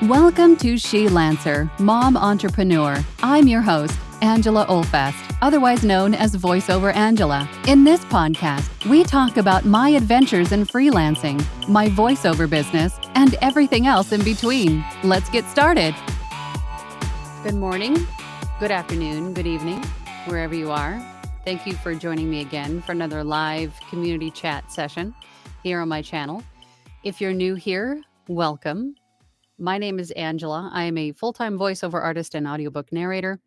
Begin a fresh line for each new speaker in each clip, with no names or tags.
Welcome to She Lancer, Mom Entrepreneur. I'm your host, Angela Olfest, otherwise known as VoiceOver Angela. In this podcast, we talk about my adventures in freelancing, my voiceover business, and everything else in between. Let's get started. Good morning, good afternoon, good evening, wherever you are. Thank you for joining me again for another live community chat session here on my channel. If you're new here, welcome. My name is Angela. I am a full-time voiceover artist and audiobook narrator,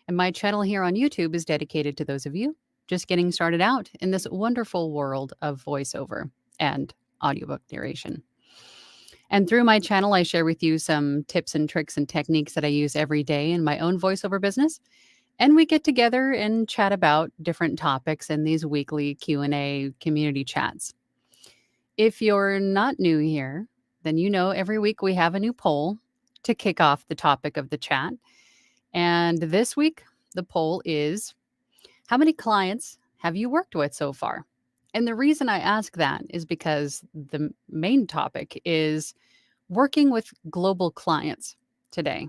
and my channel here on YouTube is dedicated to those of you just getting started out in this wonderful world of voiceover and audiobook narration. And through my channel, I share with you some tips and tricks and techniques that I use every day in my own voiceover business, and we get together and chat about different topics in these weekly Q&A community chats. If you're not new here, then you know every week we have a new poll to kick off the topic of the chat. And this week, the poll is, how many clients have you worked with so far? And the reason I ask that is because the main topic is working with global clients today.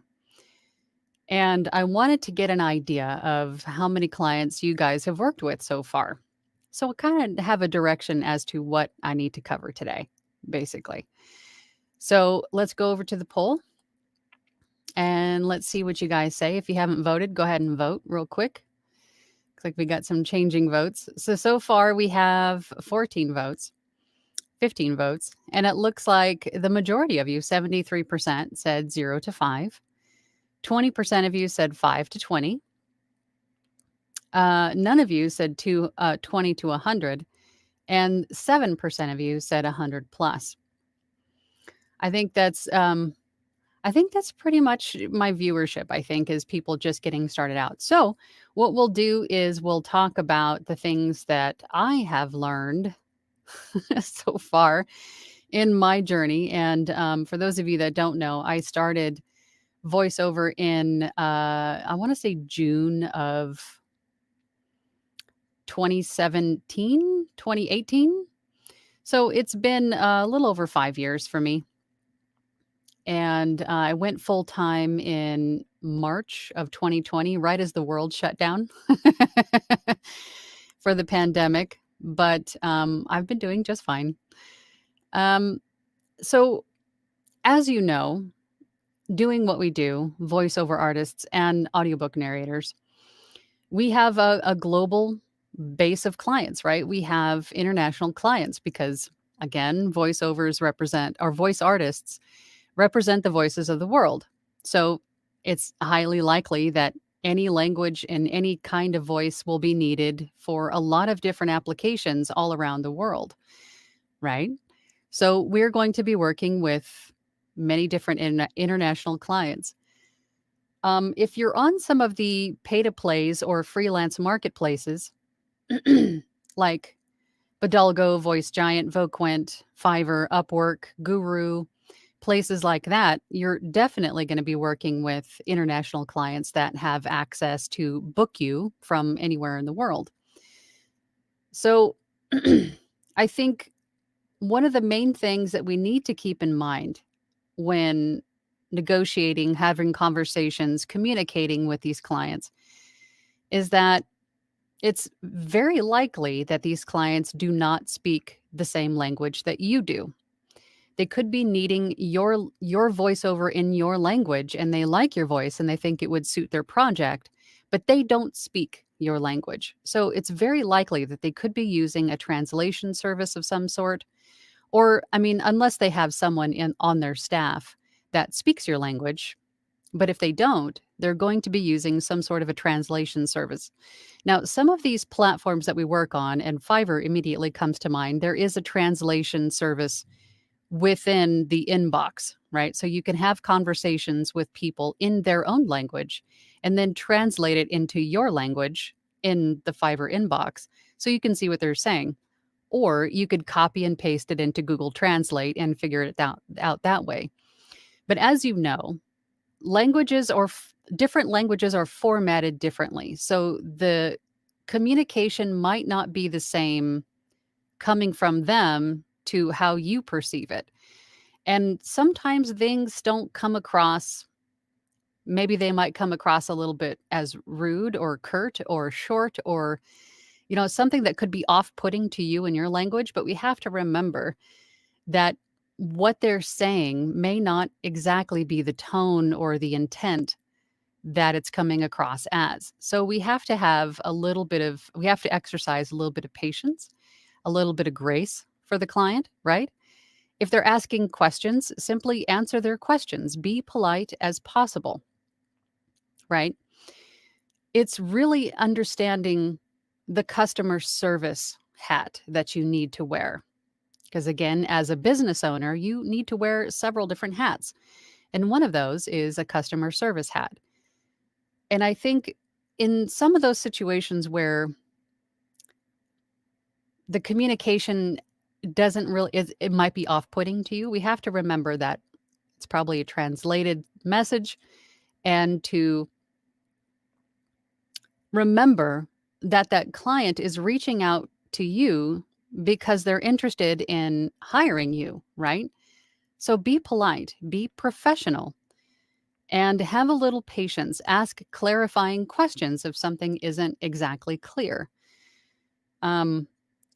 And I wanted to get an idea of how many clients you guys have worked with so far. So I kind of have a direction as to what I need to cover today, basically. So let's go over to the poll and let's see what you guys say. If you haven't voted, go ahead and vote real quick. Looks like we got some changing votes. So far we have 14 votes, 15 votes, and it looks like the majority of you, 73%, said 0 to 5. 20% of you said 5 to 20. None of you said 20 to 100, and 7% of you said 100 plus. I think that's pretty much my viewership, I think, is people just getting started out. So what we'll do is we'll talk about the things that I have learned so far in my journey. And for those of you that don't know, I started voiceover in, I want to say June of 2017, 2018. So it's been a little over 5 years for me. And I went full time in March of 2020, right as the world shut down for the pandemic. But I've been doing just fine. So, as you know, doing what we do, voiceover artists and audiobook narrators, we have a global base of clients, right? We have international clients because, again, voiceovers represent, or voice artists represent the voices of the world. So it's highly likely that any language and any kind of voice will be needed for a lot of different applications all around the world, right? So we're going to be working with many different international clients. If you're on some of the pay-to-plays or freelance marketplaces, like Badalgo, Voice Giant, Voquent, Fiverr, Upwork, Guru, places like that, you're definitely going to be working with international clients that have access to book you from anywhere in the world. So I think one of the main things that we need to keep in mind when negotiating, having conversations, communicating with these clients is that it's very likely that these clients do not speak the same language that you do. They could be needing your voiceover in your language, and they like your voice and they think it would suit their project, but they don't speak your language. So it's very likely that they could be using a translation service of some sort, or, I mean, unless they have someone on their staff that speaks your language. But if they don't, they're going to be using some sort of a translation service. Now, some of these platforms that we work on, and Fiverr immediately comes to mind, there is a translation service within the inbox, right? So you can have conversations with people in their own language and then translate it into your language in the Fiverr inbox so you can see what they're saying. Or you could copy and paste it into Google Translate and figure it out that way. But as you know, different languages are formatted differently. So the communication might not be the same coming from them to how you perceive it. And sometimes things don't come across, maybe they might come across a little bit as rude or curt or short or, something that could be off putting to you in your language. But we have to remember that what they're saying may not exactly be the tone or the intent that it's coming across as. So we have to exercise a little bit of patience, a little bit of grace for the client, right? If they're asking questions, simply answer their questions. Be polite as possible, right? It's really understanding the customer service hat that you need to wear. Because again, as a business owner, you need to wear several different hats. And one of those is a customer service hat. And I think in some of those situations where the communication doesn't really, it might be off putting to you, we have to remember that it's probably a translated message and to remember that that client is reaching out to you because they're interested in hiring you, right? So be polite, be professional, and have a little patience. Ask clarifying questions if something isn't exactly clear. Um,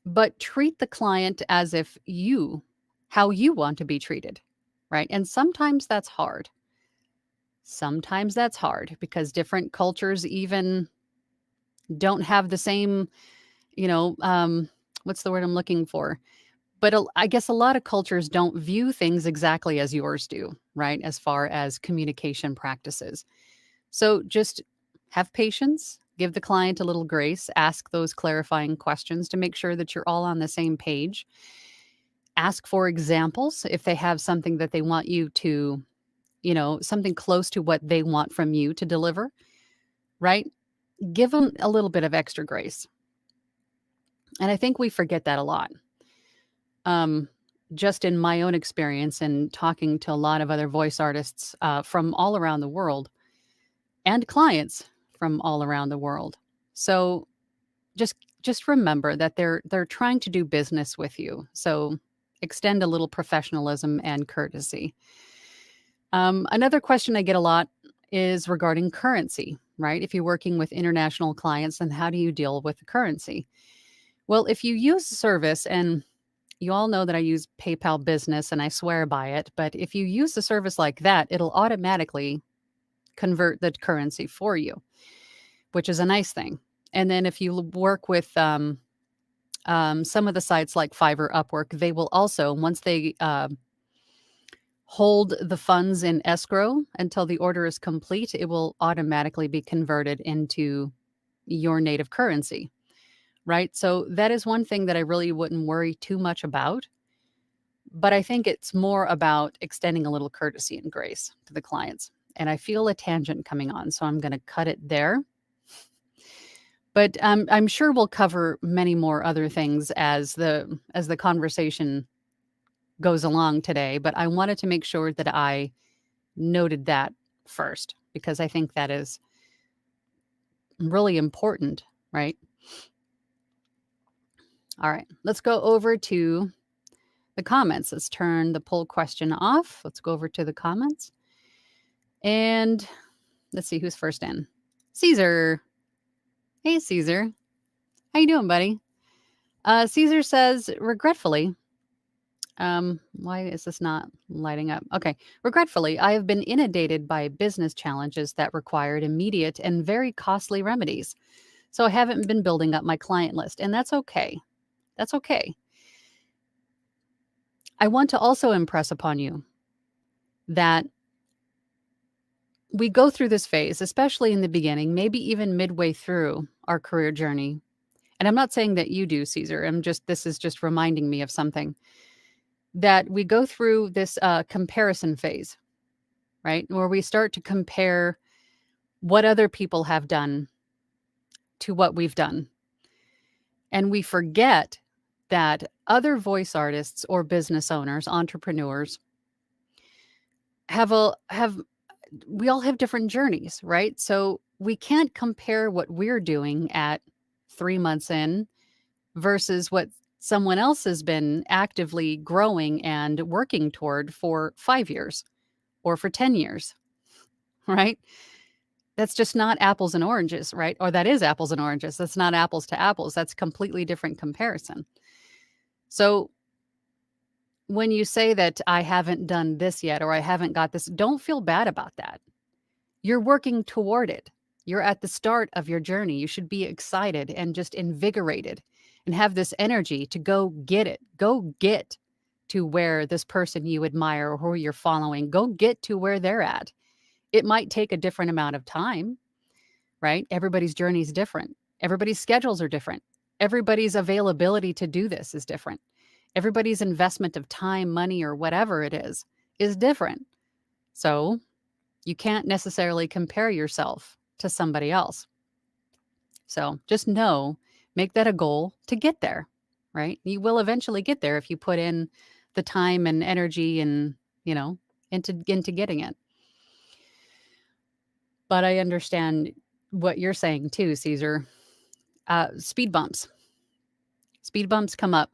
but treat the client as if how you want to be treated, right? And sometimes that's hard. Sometimes that's hard because different cultures even don't have the same, you know, what's the word I'm looking for? But I guess a lot of cultures don't view things exactly as yours do, right? As far as communication practices. So just have patience, give the client a little grace, ask those clarifying questions to make sure that you're all on the same page. Ask for examples if they have something that they want you to, something close to what they want from you to deliver, right? Give them a little bit of extra grace. And I think we forget that a lot. Um, just in my own experience and talking to a lot of other voice artists from all around the world and clients from all around the world. So just remember that they're trying to do business with you. So extend a little professionalism and courtesy. Another question I get a lot is regarding currency, right? If you're working with international clients, then how do you deal with the currency? Well, if you use the service, and you all know that I use PayPal Business and I swear by it, but if you use the service like that, it'll automatically convert the currency for you, which is a nice thing. And then if you work with some of the sites like Fiverr, Upwork, they will also, once they hold the funds in escrow until the order is complete, it will automatically be converted into your native currency, right? So that is one thing that I really wouldn't worry too much about. But I think it's more about extending a little courtesy and grace to the clients. And I feel a tangent coming on, so I'm going to cut it there. But I'm sure we'll cover many more other things as the conversation goes along today. But I wanted to make sure that I noted that first because I think that is really important, right? All right, let's go over to the comments. Let's turn the poll question off. Let's go over to the comments. And let's see who's first in. Caesar. Hey, Caesar. How you doing, buddy? Caesar says, regretfully, why is this not lighting up? Okay. Regretfully, I have been inundated by business challenges that required immediate and very costly remedies. So I haven't been building up my client list, and that's okay. That's okay. I want to also impress upon you that we go through this phase, especially in the beginning, maybe even midway through our career journey. And I'm not saying that you do, Caesar. This is just reminding me of something that we go through this comparison phase, right? Where we start to compare what other people have done to what we've done. And we forget that other voice artists or business owners, entrepreneurs we all have different journeys, right? So we can't compare what we're doing at 3 months in versus what someone else has been actively growing and working toward for 5 years or for 10 years, right? That's just not apples and oranges, right? Or that is apples and oranges. That's not apples to apples. That's completely different comparison. So when you say that I haven't done this yet or I haven't got this, don't feel bad about that. You're working toward it. You're at the start of your journey. You should be excited and just invigorated and have this energy to go get it. Go get to where this person you admire or who you're following, go get to where they're at. It might take a different amount of time, right? Everybody's journey is different. Everybody's schedules are different. Everybody's availability to do this is different. Everybody's investment of time, money, or whatever it is different. So you can't necessarily compare yourself to somebody else. So just know, make that a goal to get there, right? You will eventually get there if you put in the time and energy and, into getting it. But I understand what you're saying too, Caesar. Speed bumps. Speed bumps come up.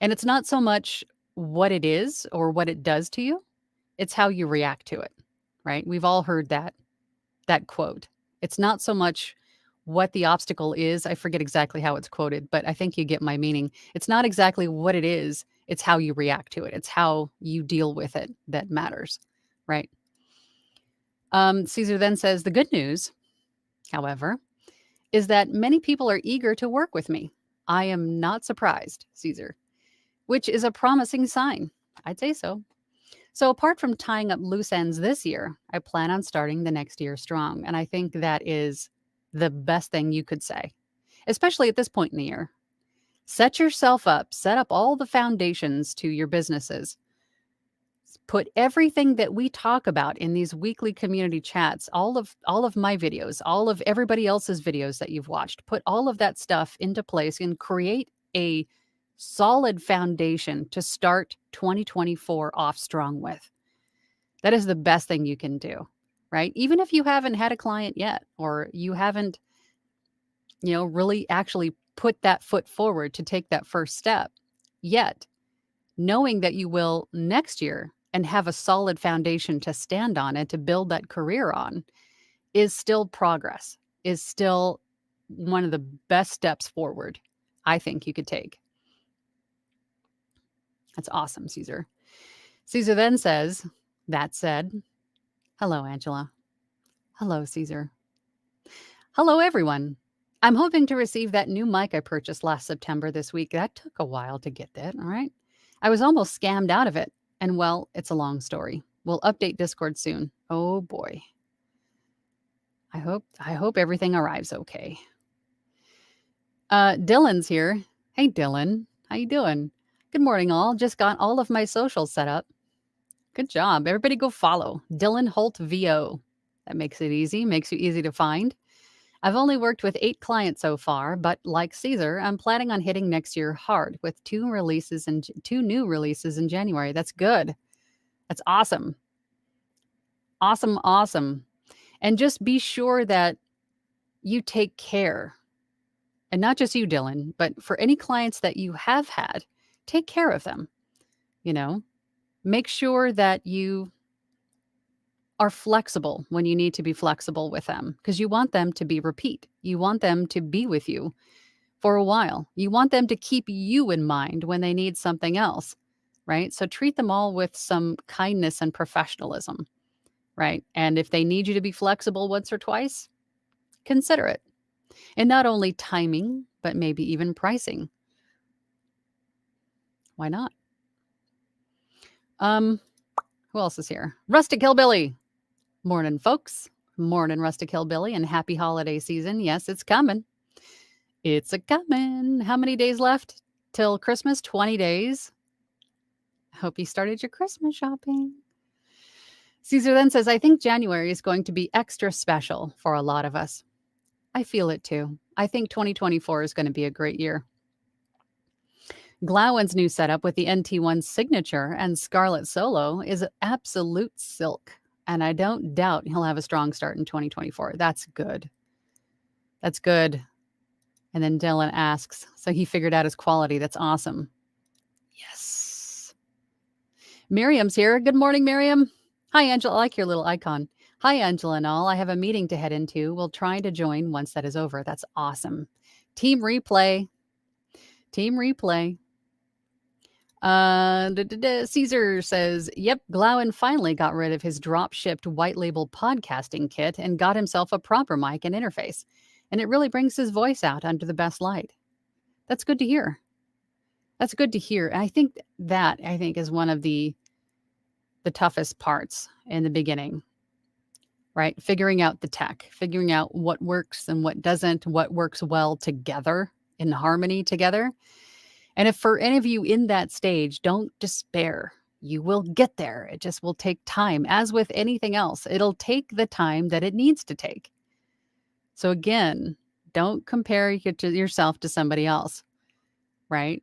And it's not so much what it is or what it does to you, it's how you react to it, right? We've all heard that quote. It's not so much what the obstacle is. I forget exactly how it's quoted, but I think you get my meaning. It's not exactly what it is, it's how you react to it. It's how you deal with it that matters, right? Caesar then says the good news, however, is that many people are eager to work with me. I am not surprised, Caesar, which is a promising sign. I'd say so. So, apart from tying up loose ends this year, I plan on starting the next year strong. And I think that is the best thing you could say, especially at this point in the year. Set yourself up, set up all the foundations to your businesses. Put everything that we talk about in these weekly community chats, all of my videos, all of everybody else's videos that you've watched, put all of that stuff into place and create a solid foundation to start 2024 off strong with. That is the best thing you can do, right? Even if you haven't had a client yet, or you haven't, really actually put that foot forward to take that first step yet, knowing that you will next year and have a solid foundation to stand on and to build that career on is still progress, is still one of the best steps forward I think you could take. That's awesome, Caesar. Caesar then says, that said, hello, Angela. Hello, Caesar. Hello, everyone. I'm hoping to receive that new mic I purchased last September this week. That took a while to get that, all right? I was almost scammed out of it. And well, it's a long story. We'll update Discord soon. Oh boy. I hope everything arrives okay. Dylan's here. Hey Dylan, how you doing? Good morning all. Just got all of my socials set up. Good job. Everybody go follow Dylan Holt VO. That makes it easy, makes you easy to find. I've only worked with 8 clients so far, but like Caesar, I'm planning on hitting next year hard with 2 new releases in January. That's good. That's awesome. Awesome. And just be sure that you take care. And not just you, Dylan, but for any clients that you have had, take care of them. Make sure that you are flexible when you need to be flexible with them, because you want them to be repeat. You want them to be with you for a while. You want them to keep you in mind when they need something else, right? So treat them all with some kindness and professionalism, right? And if they need you to be flexible once or twice, consider it. And not only timing, but maybe even pricing. Why not? Who else is here? Rustic Hillbilly. Morning, folks. Morning, Rustic Hillbilly, and happy holiday season. Yes, it's coming. It's a-coming. How many days left till Christmas? 20 days. Hope you started your Christmas shopping. Caesar then says, I think January is going to be extra special for a lot of us. I feel it too. I think 2024 is going to be a great year. Glowen's new setup with the NT1 Signature and Scarlet Solo is absolute silk. And I don't doubt he'll have a strong start in 2024. That's good. That's good. And then Dylan asks, so he figured out his quality. That's awesome. Yes. Miriam's here. Good morning, Miriam. Hi, Angela. I like your little icon. Hi, Angela and all. I have a meeting to head into. We'll try to join once that is over. That's awesome. Team replay. Team replay. Caesar says, yep, Glowen finally got rid of his drop-shipped white label podcasting kit and got himself a proper mic and interface. And it really brings his voice out under the best light. That's good to hear. That's good to hear. And I think is one of the toughest parts in the beginning, right? Figuring out the tech, figuring out what works and what doesn't, what works well together in harmony together. And if for any of you in that stage, don't despair. You will get there. It just will take time. As with anything else, it'll take the time that it needs to take. So again, don't compare yourself to somebody else, right?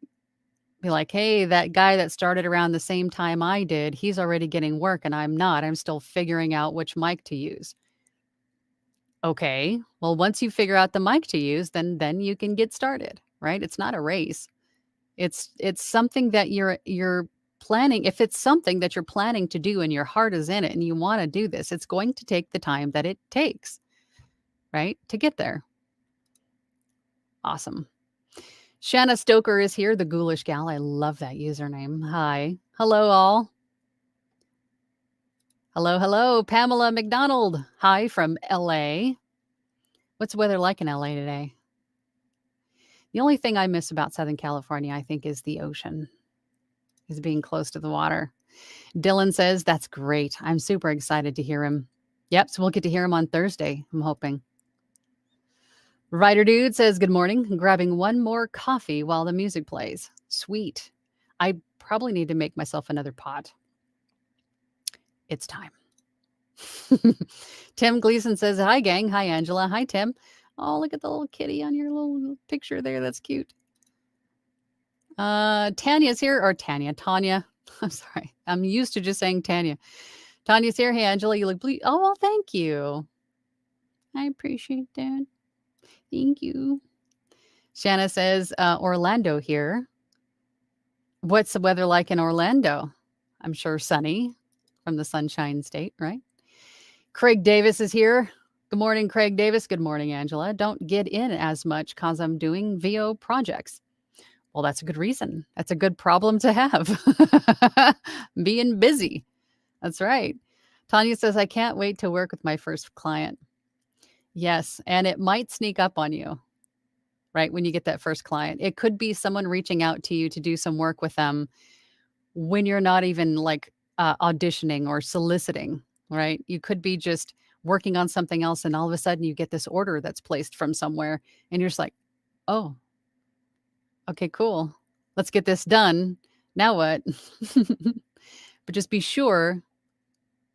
Be like, hey, that guy that started around the same time I did, he's already getting work and I'm not. I'm still figuring out which mic to use. Okay, well, once you figure out the mic to use, then you can get started, right? It's not a race. It's something that you're planning. If it's something that you're planning to do and your heart is in it and you want to do this, it's going to take the time that it takes, right? To get there. Awesome. Shanna Stoker is here, the ghoulish gal. I love that username. Hi. Hello, all. Hello, hello. Pamela McDonald. Hi from LA. What's the weather like in LA today? The only thing I miss about Southern California, I think, is the ocean, is being close to the water. Dylan says, that's great. I'm super excited to hear him. Yep, so we'll get to hear him on Thursday, I'm hoping. Writer Dude says, good morning. I'm grabbing one more coffee while the music plays. Sweet. I probably need to make myself another pot. It's time. Tim Gleason says, hi, gang. Hi, Angela. Hi, Tim. Oh, look at the little kitty on your little picture there. That's cute. Tanya's here, or Tanya. I'm sorry. I'm used to just saying Tanya. Tanya's here. Hey, Angela, you look blue. Oh, well, thank you. I appreciate that. Thank you. Shanna says, Orlando here. What's the weather like in Orlando? I'm sure sunny from the Sunshine State, right? Craig Davis is here. Good morning, Craig Davis. Good morning, Angela. Don't get in as much because I'm doing VO projects. Well, that's a good reason. That's a good problem to have. Being busy. That's right. Tanya says, I can't wait to work with my first client. Yes, and it might sneak up on you, right, when you get that first client. It could be someone reaching out to you to do some work with them when you're not even like auditioning or soliciting, right? You could be just working on something else and all of a sudden you get this order that's placed from somewhere and you're just like, oh, okay, cool. Let's get this done. Now what? But just be sure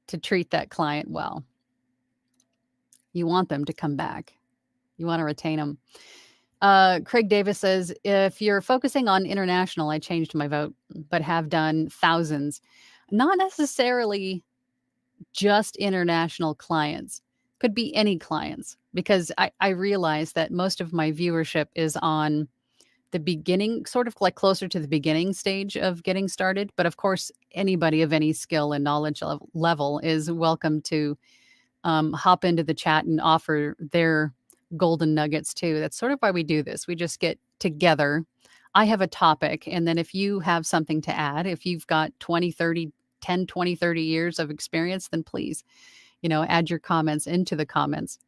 to treat that client well. You want them to come back. You want to retain them. Craig Davis says, if you're focusing on international, I changed my vote, but have done thousands. Not necessarily just international clients. Could be any clients, because I realize that most of my viewership is on the beginning, sort of like closer to the beginning stage of getting started. But of course, anybody of any skill and knowledge level is welcome to hop into the chat and offer their golden nuggets too. That's sort of why we do this. We just get together. I have a topic. And then if you have something to add, if you've got 10, 20, 30 years of experience, then please, add your comments into the comments.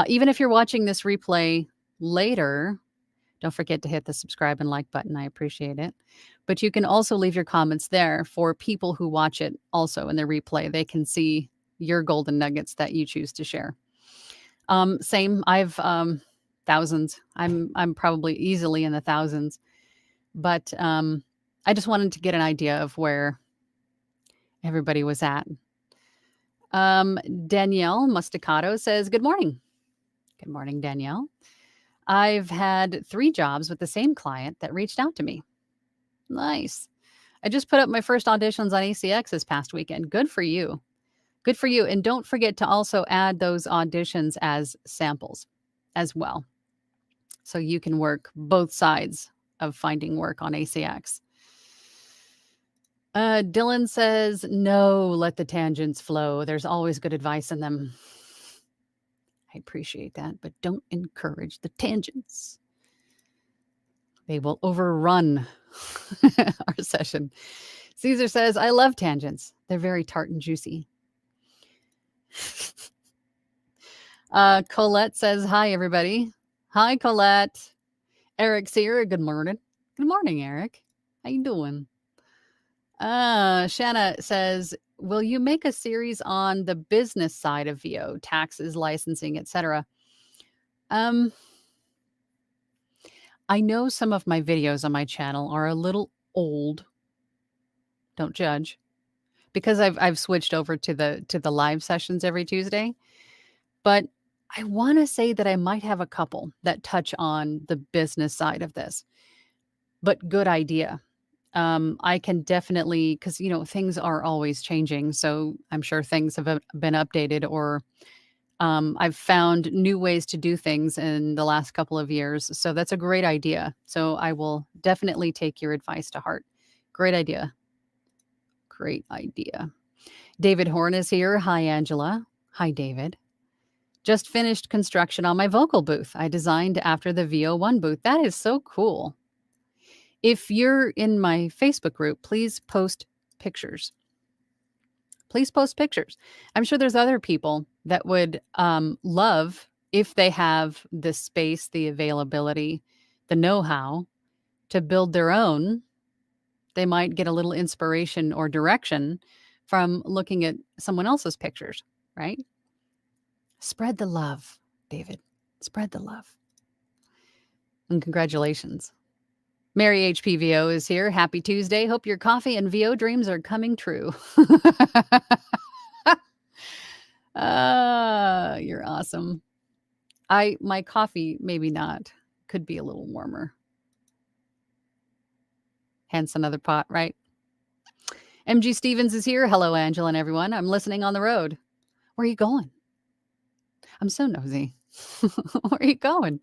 Even if you're watching this replay later, don't forget to hit the subscribe and like button. I appreciate it. But you can also leave your comments there for people who watch it also in the replay. They can see your golden nuggets that you choose to share. Same. I've thousands. I'm probably easily in the thousands. But I just wanted to get an idea of where everybody was at. Danielle Musticato says, good morning. Good morning, Danielle. I've had 3 jobs with the same client that reached out to me. Nice. I just put up my first auditions on ACX this past weekend. Good for you. Good for you. And don't forget to also add those auditions as samples as well. so you can work both sides of finding work on ACX. Dylan says, no, let the tangents flow. There's always good advice in them. I appreciate that, but don't encourage the tangents. They will overrun our session. Caesar says, I love tangents. They're very tart and juicy. Colette says, hi, everybody. Hi, Colette. Eric's here. Good morning. Good morning, Eric. How you doing? Shanna says, will you make a series on the business side of VO, taxes, licensing, etc.? I know some of my videos on my channel are a little old. Don't judge. Because I've switched over to the live sessions every Tuesday. But I want to say that I might have a couple that touch on the business side of this. But good idea. I can definitely, because things are always changing. So I'm sure things have been updated, or I've found new ways to do things in the last couple of years. So that's a great idea. So I will definitely take your advice to heart. Great idea. Great idea. David Horn is here. Hi, Angela. Hi, David. Just finished construction on my vocal booth. I designed after the VO1 booth. That is so cool. If you're in my Facebook group, please post pictures. Please post pictures. I'm sure there's other people that would love, if they have the space, the availability, the know-how to build their own. They might get a little inspiration or direction from looking at someone else's pictures, right? Spread the love, David. Spread the love. And congratulations. Mary HPVO is here. Happy Tuesday. Hope your coffee and VO dreams are coming true. You're awesome. My coffee, maybe not. Could be a little warmer. Hence another pot, right? MG Stevens is here. Hello, Angela and everyone. I'm listening on the road. Where are you going? I'm so nosy. Where are you going?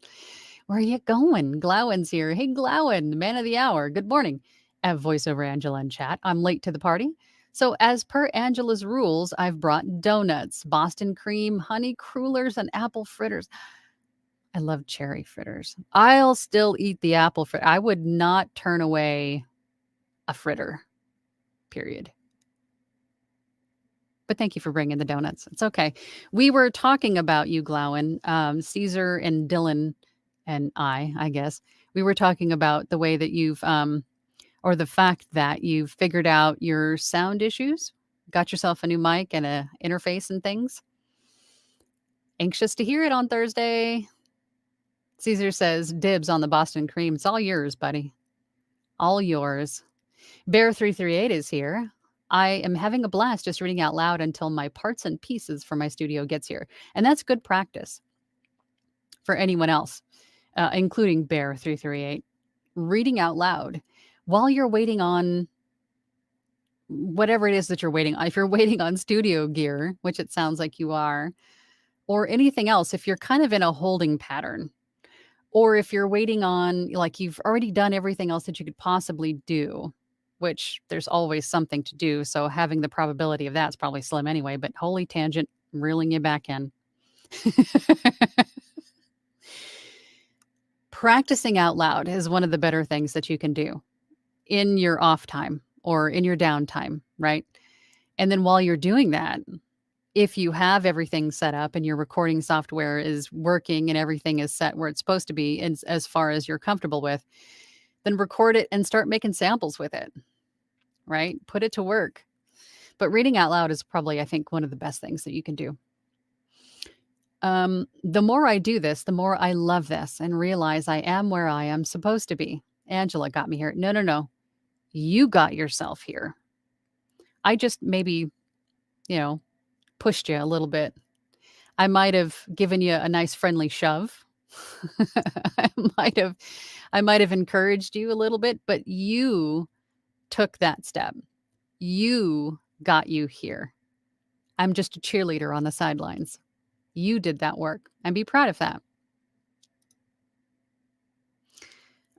Where are you going? Glowen's here. Hey, Glowen, man of the hour. Good morning. I have voiceover Angela in chat. I'm late to the party. So as per Angela's rules, I've brought donuts, Boston cream, honey crullers, and apple fritters. I love cherry fritters. I'll still eat the apple fritter. I would not turn away a fritter, period. But thank you for bringing the donuts. It's okay. We were talking about you, Glowen, Caesar and Dylan and I guess. We were talking about the way that you've, or the fact that you've figured out your sound issues, got yourself a new mic and a interface and things. Anxious to hear it on Thursday. Caesar says, dibs on the Boston cream. It's all yours, buddy. All yours. Bear338 is here. I am having a blast just reading out loud until my parts and pieces for my studio gets here. And that's good practice for anyone else, including Bear338. Reading out loud while you're waiting on whatever it is that you're waiting on. If you're waiting on studio gear, which it sounds like you are, or anything else, if you're kind of in a holding pattern, or if you're waiting on, like you've already done everything else that you could possibly do, which there's always something to do. So having the probability of that's probably slim anyway, but holy tangent, reeling you back in. Practicing out loud is one of the better things that you can do in your off time or in your downtime, right? And then while you're doing that, if you have everything set up and your recording software is working and everything is set where it's supposed to be, and as far as you're comfortable with, then record it and start making samples with it, right? Put it to work. But reading out loud is probably, I think, one of the best things that you can do. The more I do this, the more I love this and realize I am where I am supposed to be. Angela got me here. No. You got yourself here. I just maybe, pushed you a little bit. I might have given you a nice friendly shove. I might have encouraged you a little bit, but you took that step. You got you here. I'm just a cheerleader on the sidelines. You did that work and be proud of that.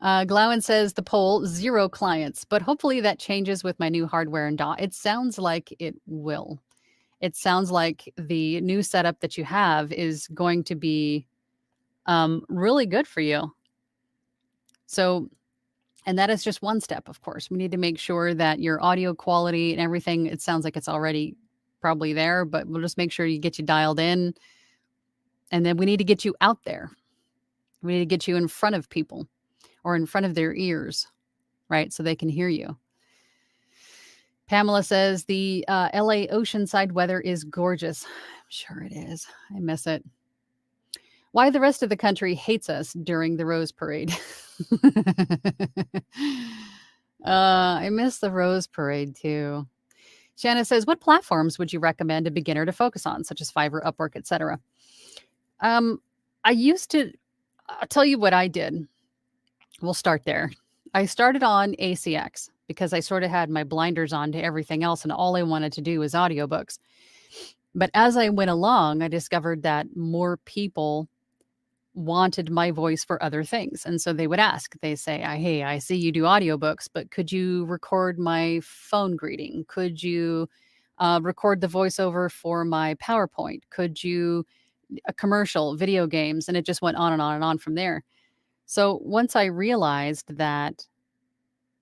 Glowen says the poll, 0 clients, but hopefully that changes with my new hardware and DAW. It sounds like it will. It sounds like the new setup that you have is going to be really good for you. So, and that is just one step, of course. We need to make sure that your audio quality and everything, it sounds like it's already probably there, but we'll just make sure you get you dialed in. And then we need to get you out there. We need to get you in front of people or in front of their ears, right? So they can hear you. Pamela says the LA oceanside weather is gorgeous. I'm sure it is. I miss it. Why the rest of the country hates us during the Rose Parade. I miss the Rose Parade too. Shanna says, what platforms would you recommend a beginner to focus on, such as Fiverr, Upwork, etc.? I used to, I'll tell you what I did. We'll start there. I started on ACX because I sort of had my blinders on to everything else, and all I wanted to do was audiobooks. But as I went along, I discovered that more people wanted my voice for other things. And so they would ask, they say, hey, I see you do audiobooks, but could you record my phone greeting? Could you record the voiceover for my PowerPoint? Could you a commercial, video games? And it just went on and on and on from there. So once I realized that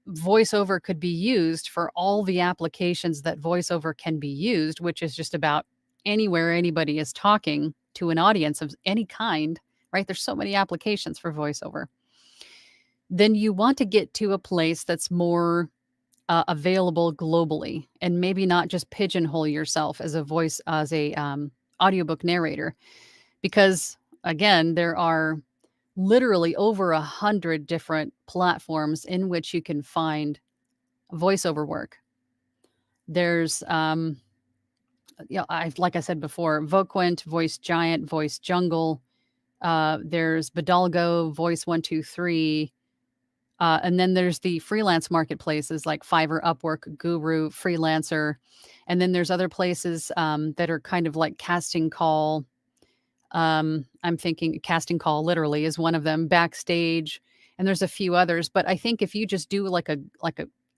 voiceover could be used for all the applications that voiceover can be used, which is just about anywhere anybody is talking to an audience of any kind, right? There's so many applications for voiceover. Then you want to get to a place that's more available globally, and maybe not just pigeonhole yourself as a audiobook narrator, because again, there are literally over 100 different platforms in which you can find voiceover work. There's, like I said before, Voquent, Voice Giant, Voice Jungle. There's Bidalgo, Voice 123. And then there's the freelance marketplaces like Fiverr, Upwork, Guru, Freelancer. And then there's other places that are kind of like Casting Call. I'm thinking Casting Call literally is one of them, Backstage, and there's a few others. But I think if you just do like a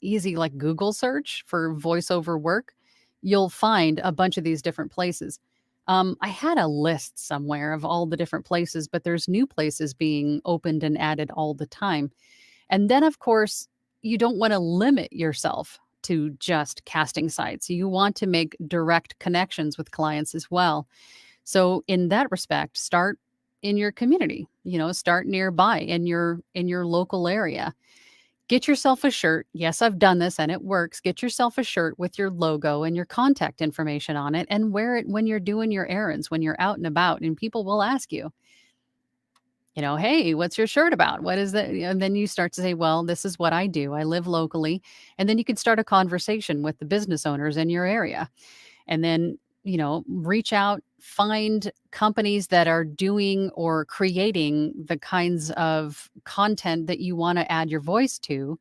easy like Google search for voiceover work, you'll find a bunch of these different places. I had a list somewhere of all the different places, but there's new places being opened and added all the time. And then, of course, you don't want to limit yourself to just casting sites. You want to make direct connections with clients as well. So in that respect, start in your community, start nearby in your local area. Get yourself a shirt. Yes, I've done this and it works. Get yourself a shirt with your logo and your contact information on it and wear it when you're doing your errands, when you're out and about, and people will ask you, hey, what's your shirt about? What is that? And then you start to say, well, this is what I do. I live locally. And then you can start a conversation with the business owners in your area. And then, reach out, find companies that are doing or creating the kinds of content that you want to add your voice to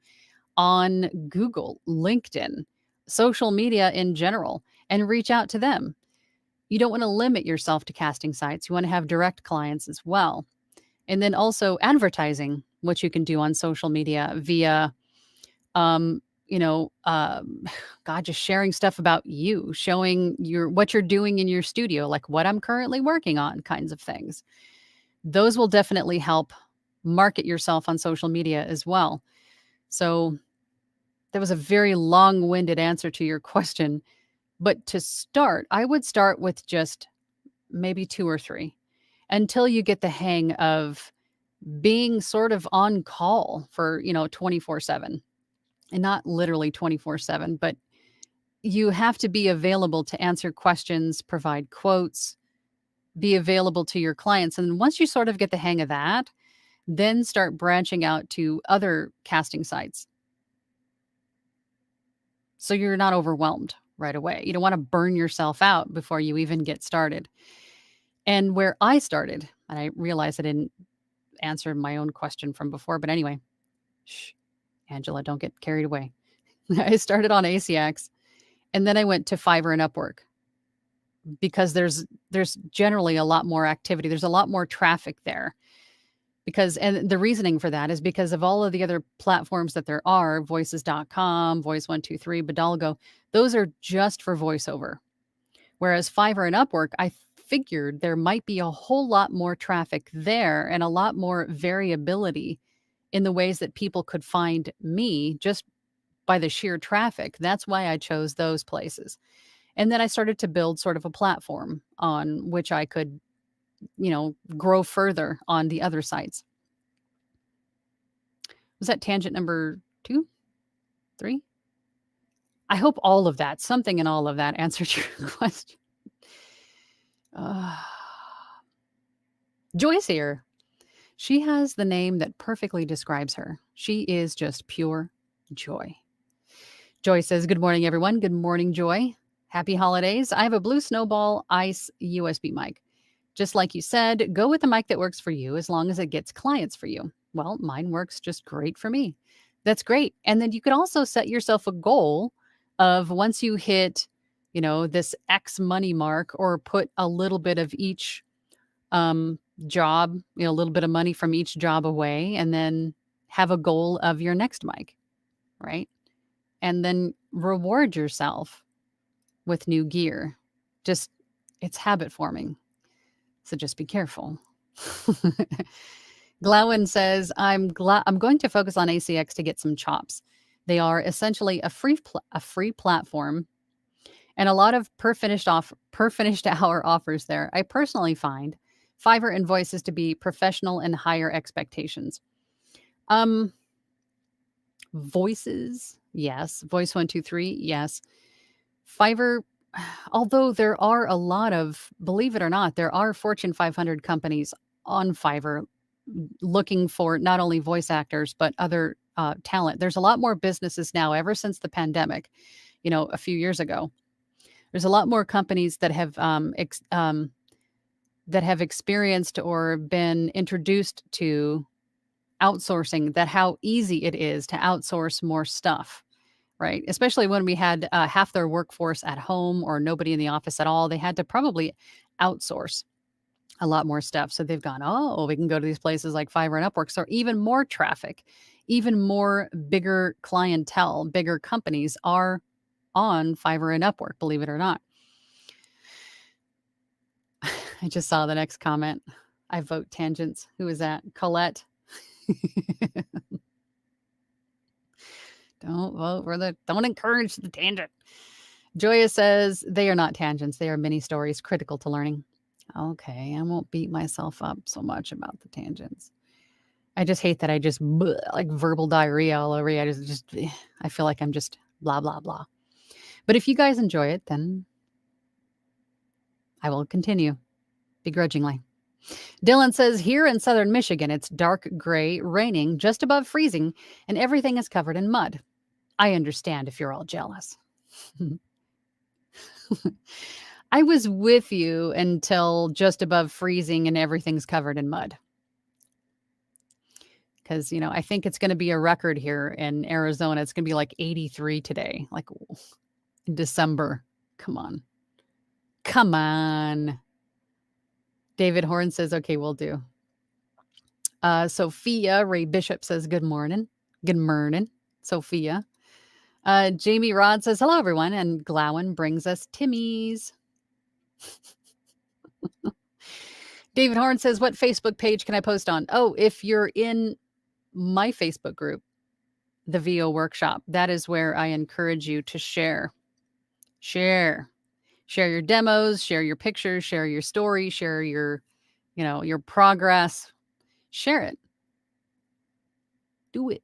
on Google, LinkedIn, social media in general, and reach out to them. You don't want to limit yourself to casting sites. You want to have direct clients as well. And then also advertising, what you can do on social media via, just sharing stuff about you, showing what you're doing in your studio, like what I'm currently working on kinds of things. Those will definitely help market yourself on social media as well. So that was a very long-winded answer to your question. But to start, I would start with just maybe 2 or 3 until you get the hang of being sort of on call for, 24/7. And not literally 24/7, but you have to be available to answer questions, provide quotes, be available to your clients. And once you sort of get the hang of that, then start branching out to other casting sites. So you're not overwhelmed right away. You don't want to burn yourself out before you even get started. And where I started, and I realized I didn't answer my own question from before, but anyway, Angela, don't get carried away. I started on ACX and then I went to Fiverr and Upwork because there's generally a lot more activity. There's a lot more traffic there And the reasoning for that is because of all of the other platforms that there are, voices.com, Voice123, Bidalgo, those are just for voiceover. Whereas Fiverr and Upwork, I figured there might be a whole lot more traffic there and a lot more variability in the ways that people could find me just by the sheer traffic. That's why I chose those places. And then I started to build sort of a platform on which I could, grow further on the other sites. Was that tangent number 2, 3? I hope all of that, something in all of that answered your question. Uh, Joy's here. She has the name that perfectly describes her. She is just pure joy. Joy says, "Good morning, everyone." Good morning, Joy. Happy holidays. I have a blue Snowball Ice USB mic. Just like you said, go with the mic that works for you as long as it gets clients for you. Well, mine works just great for me. That's great. And then you could also set yourself a goal of once you hit, this X money mark, or put a little bit of each job, a little bit of money from each job away, and then have a goal of your next mic, right? And then reward yourself with new gear. Just, it's habit forming. So just be careful. Glowin says, I'm going to focus on ACX to get some chops. They are essentially a free platform and a lot of per finished hour offers there. I personally find Fiverr and Voices to be professional and higher expectations. Voices, yes. Voice123, yes. Fiverr, although there are a lot of, believe it or not, there are Fortune 500 companies on Fiverr looking for not only voice actors, but other talent. There's a lot more businesses now ever since the pandemic, a few years ago. There's a lot more companies that have experienced or been introduced to outsourcing, that how easy it is to outsource more stuff, right? Especially when we had half their workforce at home or nobody in the office at all. They had to probably outsource a lot more stuff. So they've gone, oh, we can go to these places like Fiverr and Upwork. So even more traffic, even more bigger clientele, bigger companies are on Fiverr and Upwork, believe it or not. I just saw the next comment. I vote tangents. Who is that? Colette. Don't encourage the tangent. Joya says, they are not tangents. They are mini stories critical to learning. Okay, I won't beat myself up so much about the tangents. I just hate that I just like verbal diarrhea all over you. I feel like I'm just blah, blah, blah. But if you guys enjoy it, then I will continue begrudgingly. Dylan says, here in southern Michigan, it's dark gray, raining, just above freezing, and everything is covered in mud. I understand if you're all jealous. I was with you until just above freezing and everything's covered in mud. Because, I think it's going to be a record here in Arizona. It's going to be like 83 today, like in December. Come on. Come on. David Horn says, okay, we'll do. Sophia Ray Bishop says, good morning. Good morning, Sophia. Jamie Rod says, hello, everyone. And Glowin brings us Timmy's. David Horn says, what Facebook page can I post on? Oh, if you're in my Facebook group, the VO Workshop, that is where I encourage you to share your demos, share your pictures, share your story, share your, your progress, share it, do it.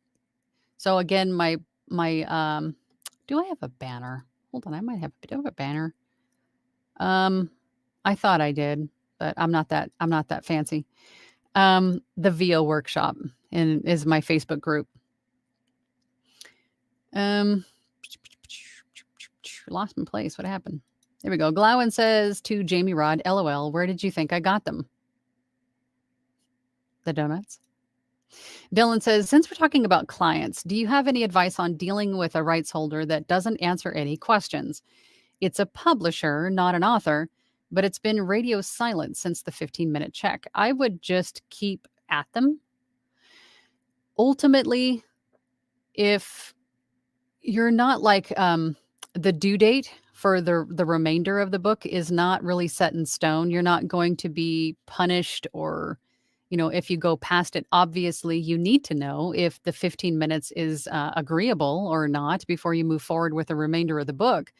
So again, my, do I have a banner? Hold on. Do I have a banner? I thought I did, but I'm not that fancy. The VO Workshop is my Facebook group. Lost my place. What happened? There we go. Glowin says to Jamie Rod, LOL, where did you think I got them? The donuts. Dylan says, since we're talking about clients, do you have any advice on dealing with a rights holder that doesn't answer any questions? It's a publisher, not an author, but it's been radio silent since the 15-minute check. I would just keep at them Ultimately, if you're not like, the due date for the remainder of the book is not really set in stone. You're not going to be punished or, if you go past it. Obviously, you need to know if the 15 minutes is, agreeable or not before you move forward with the remainder of the book.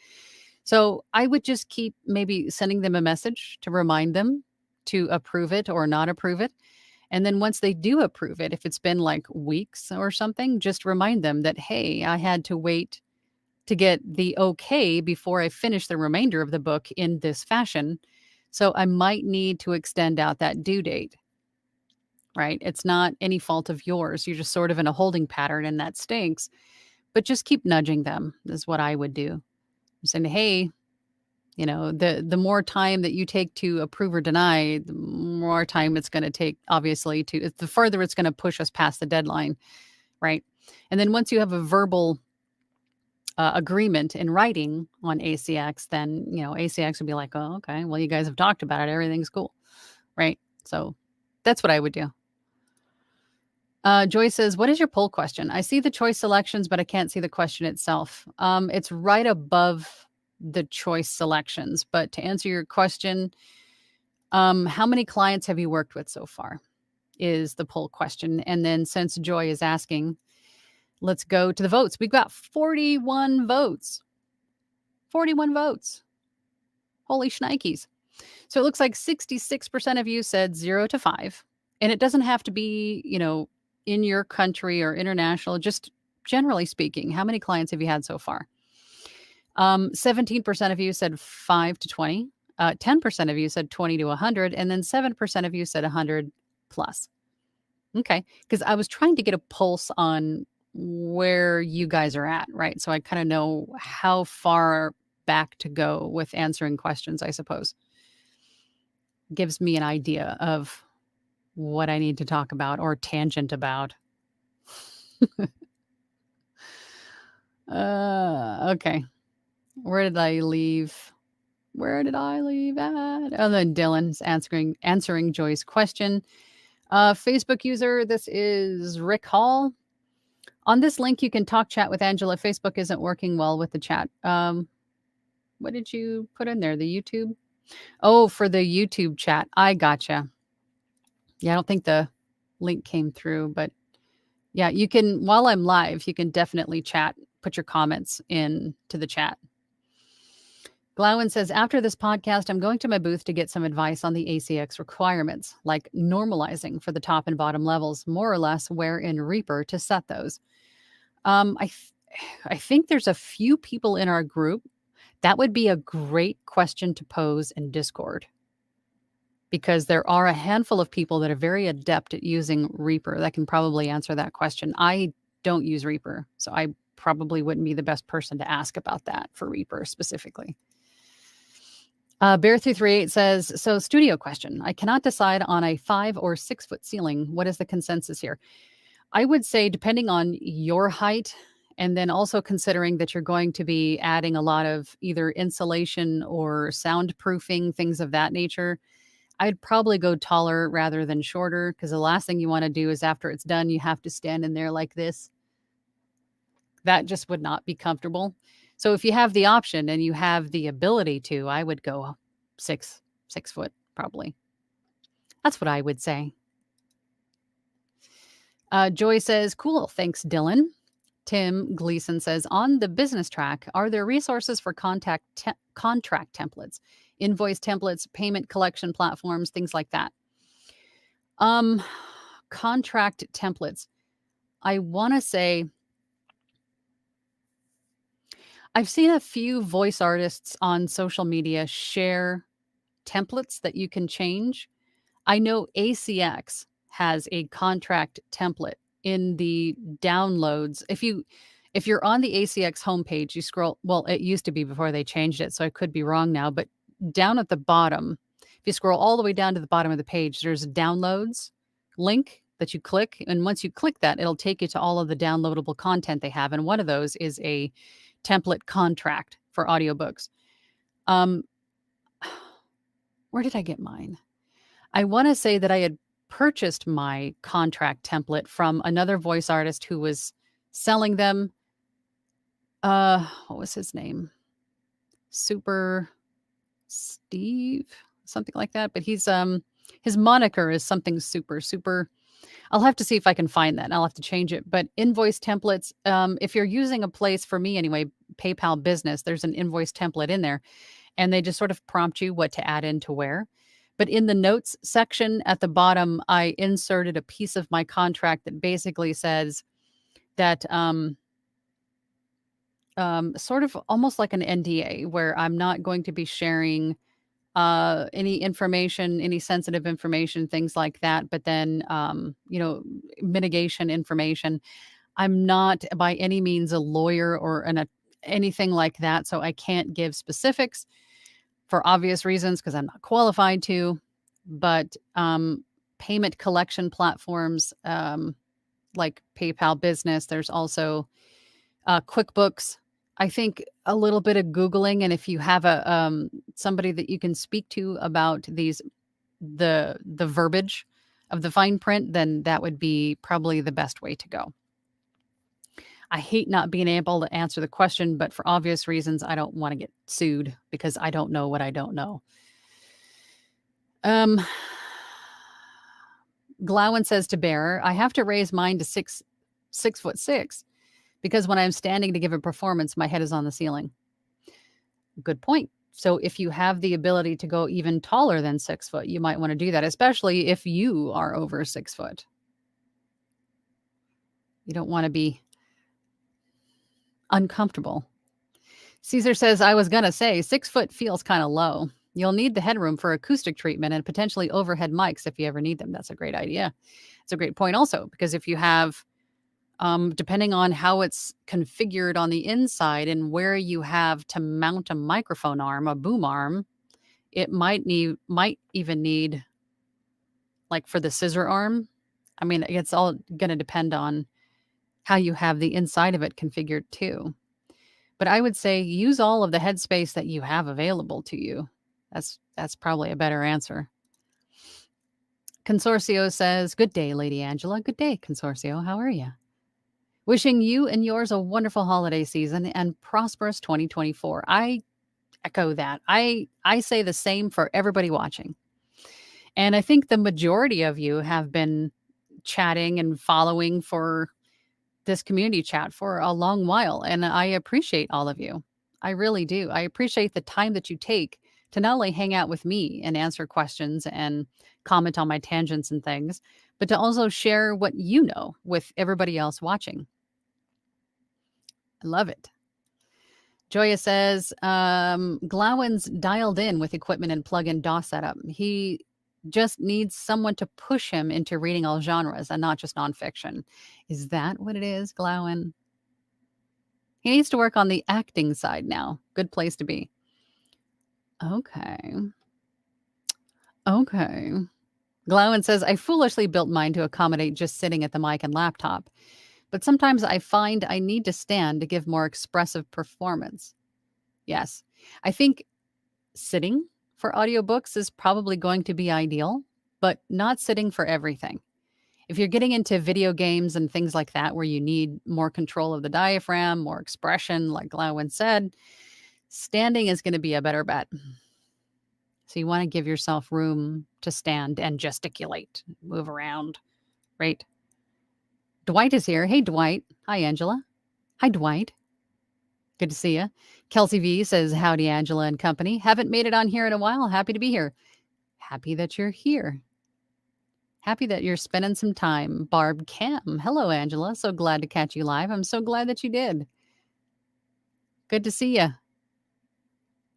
So, I would just keep maybe sending them a message to remind them to approve it or not approve it. And then once they do approve it, if it's been like weeks or something, just remind them that, "Hey, I had to wait to get the okay before I finish the remainder of the book in this fashion. So I might need to extend out that due date," right? It's not any fault of yours. You're just sort of in a holding pattern and that stinks. But just keep nudging them is what I would do. Saying, "Hey, the more time that you take to approve or deny, the more time it's going to take, obviously, the further it's going to push us past the deadline," right? And then once you have a verbal agreement in writing on ACX, then, ACX would be like, "Oh, okay. Well, you guys have talked about it. Everything's cool." Right? So that's what I would do. Joy says, "What is your poll question? I see the choice selections, but I can't see the question itself." It's right above the choice selections. But to answer your question, how many clients have you worked with so far is the poll question. And then since Joy is asking, let's go to the votes. We've got 41 votes. 41 votes. Holy shnikes. So it looks like 66% of you said 0 to 5. And it doesn't have to be, in your country or international, just generally speaking. How many clients have you had so far? 17% of you said 5 to 20. 10% of you said 20 to 100. And then 7% of you said 100 plus. Okay. Because I was trying to get a pulse on where you guys are at, right? So I kind of know how far back to go with answering questions, I suppose. Gives me an idea of what I need to talk about or tangent about. Okay. Where did I leave? Where did I leave at? Oh, then Dylan's answering Joy's question. Facebook user, this is Rick Hall. On this link, you can talk chat with Angela. Facebook isn't working well with the chat. What did you put in there? The YouTube? Oh, for the YouTube chat. I gotcha. Yeah, I don't think the link came through, but yeah, you can, while I'm live, you can definitely chat, put your comments in to the chat. Glowen says, "After this podcast, I'm going to my booth to get some advice on the ACX requirements, like normalizing for the top and bottom levels, more or less where in Reaper to set those." I think there's a few people in our group. That would be a great question to pose in Discord, because there are a handful of people that are very adept at using Reaper that can probably answer that question. I don't use Reaper, so I probably wouldn't be the best person to ask about that for Reaper specifically. Bear338 says, "So studio question. I cannot decide on a 5 or 6 foot ceiling. What is the consensus here?" I would say, depending on your height, and then also considering that you're going to be adding a lot of either insulation or soundproofing, things of that nature, I'd probably go taller rather than shorter, because the last thing you want to do is after it's done, you have to stand in there like this. That just would not be comfortable. So if you have the option and you have the ability to, I would go 6 foot probably. That's what I would say. Joy says, "Cool. Thanks, Dylan." Tim Gleason says, "On the business track, are there resources for contract templates, invoice templates, payment collection platforms, things like that?" Um, Contract templates. I want to say I've seen a few voice artists on social media share templates that you can change. I know ACX has a contract template in the downloads. If you're on the ACX homepage, you scroll, well, it used to be before they changed it, so I could be wrong now, but down at the bottom, if you scroll all the way down to the bottom of the page, there's a downloads link that you click, and once you click that, it'll take you to all of the downloadable content they have, and one of those is a template contract for audiobooks. Um, where did I get mine? I want to say that I had purchased my contract template from another voice artist who was selling them. What was his name? Super Steve, something like that. But his moniker is something super. I'll have to see if I can find that. And I'll have to change it. But invoice templates, if you're using a place, for me anyway, PayPal Business, there's an invoice template in there, and they just sort of prompt you what to add into where. But in the notes section at the bottom, I inserted a piece of my contract that basically says that sort of almost like an NDA, where I'm not going to be sharing any information, any sensitive information, things like that. But then, mitigation information. I'm not by any means a lawyer or anything like that. So I can't give specifics for obvious reasons because I'm not qualified to. But payment collection platforms like PayPal Business, there's also QuickBooks. I think a little bit of Googling, and if you have somebody that you can speak to about the verbiage of the fine print, then that would be probably the best way to go. I hate not being able to answer the question, but for obvious reasons, I don't want to get sued because I don't know what I don't know. Glowen says to Bear, I have to raise mine to 6'6" because when I'm standing to give a performance, my head is on the ceiling. Good point. So if you have the ability to go even taller than 6 foot, you might want to do that, especially if you are over 6 foot. You don't want to be uncomfortable. Caesar says, I was going to say 6 foot feels kind of low. You'll need the headroom for acoustic treatment and potentially overhead mics if you ever need them. That's a great idea. It's a great point also, because if you have depending on how it's configured on the inside and where you have to mount a microphone arm, a boom arm, it might even need, like for the scissor arm. I mean, it's all going to depend on how you have the inside of it configured too. But I would say use all of the headspace that you have available to you. That's probably a better answer. Consorcio says, good day, Lady Angela. Good day, Consorcio. How are you? Wishing you and yours a wonderful holiday season and prosperous 2024. I echo that. I say the same for everybody watching. And I think the majority of you have been chatting and following for this community chat for a long while. And I appreciate all of you. I really do. I appreciate the time that you take to not only hang out with me and answer questions and comment on my tangents and things, but to also share what you know with everybody else watching. I love it. Joya says, Glowen's dialed in with equipment and plug-in DAW setup. He just needs someone to push him into reading all genres and not just nonfiction. Is that what it is, Glowen? He needs to work on the acting side now. Good place to be. Okay. Glowen says, I foolishly built mine to accommodate just sitting at the mic and laptop. But sometimes I find I need to stand to give more expressive performance. Yes. I think sitting for audiobooks is probably going to be ideal, but not sitting for everything. If you're getting into video games and things like that, where you need more control of the diaphragm, more expression, like Glowen said, standing is going to be a better bet. So you want to give yourself room to stand and gesticulate, move around, right? Dwight is here. Hey, Dwight. Hi, Angela. Hi, Dwight. Good to see you. Kelsey V says, howdy, Angela and company. Haven't made it on here in a while. Happy to be here. Happy that you're here. Happy that you're spending some time. Barb Cam. Hello, Angela. So glad to catch you live. I'm so glad that you did. Good to see you.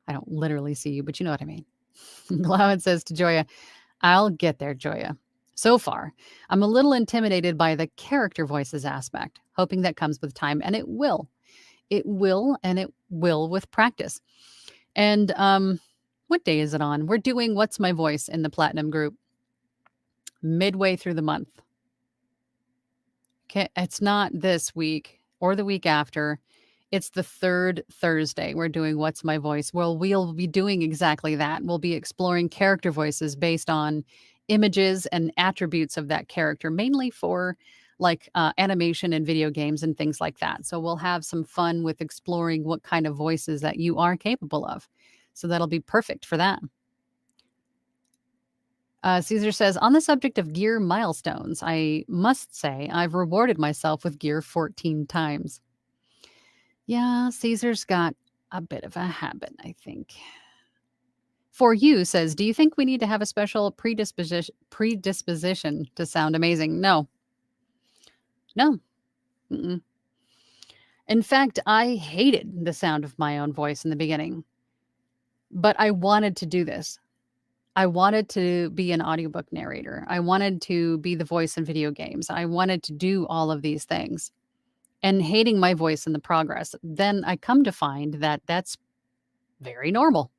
I don't literally see you, but you know what I mean. Glowen says to Joya, I'll get there, Joya. So far, I'm a little intimidated by the character voices aspect, hoping that comes with time, and it will. It will, and it will with practice. And what day is it on? We're doing What's My Voice in the Platinum group midway through the month. Okay, it's not this week or the week after. It's the third Thursday. We're doing What's My Voice? Well, we'll be doing exactly that. We'll be exploring character voices based on images and attributes of that character, mainly for like animation and video games and things like that. So we'll have some fun with exploring what kind of voices that you are capable of. So that'll be perfect for that. Caesar says, on the subject of gear milestones, I must say I've rewarded myself with gear 14 times. Yeah, Caesar's got a bit of a habit, I think. For you says, do you think we need to have a special predisposition to sound amazing? No. No. Mm-mm. In fact, I hated the sound of my own voice in the beginning, but I wanted to do this. I wanted to be an audiobook narrator. I wanted to be the voice in video games. I wanted to do all of these things and hating my voice in the progress. Then I come to find that that's very normal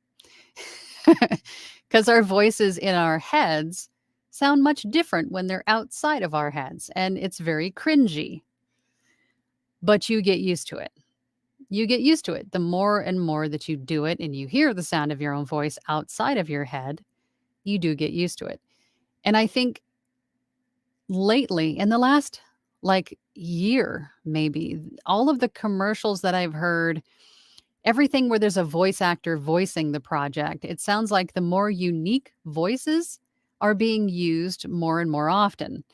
because our voices in our heads sound much different when they're outside of our heads, and it's very cringy. But you get used to it. You get used to it. The more and more that you do it and you hear the sound of your own voice outside of your head, you do get used to it. And I think lately, in the last like year, maybe, all of the commercials that I've heard, everything where there's a voice actor voicing the project, it sounds like the more unique voices are being used more and more often,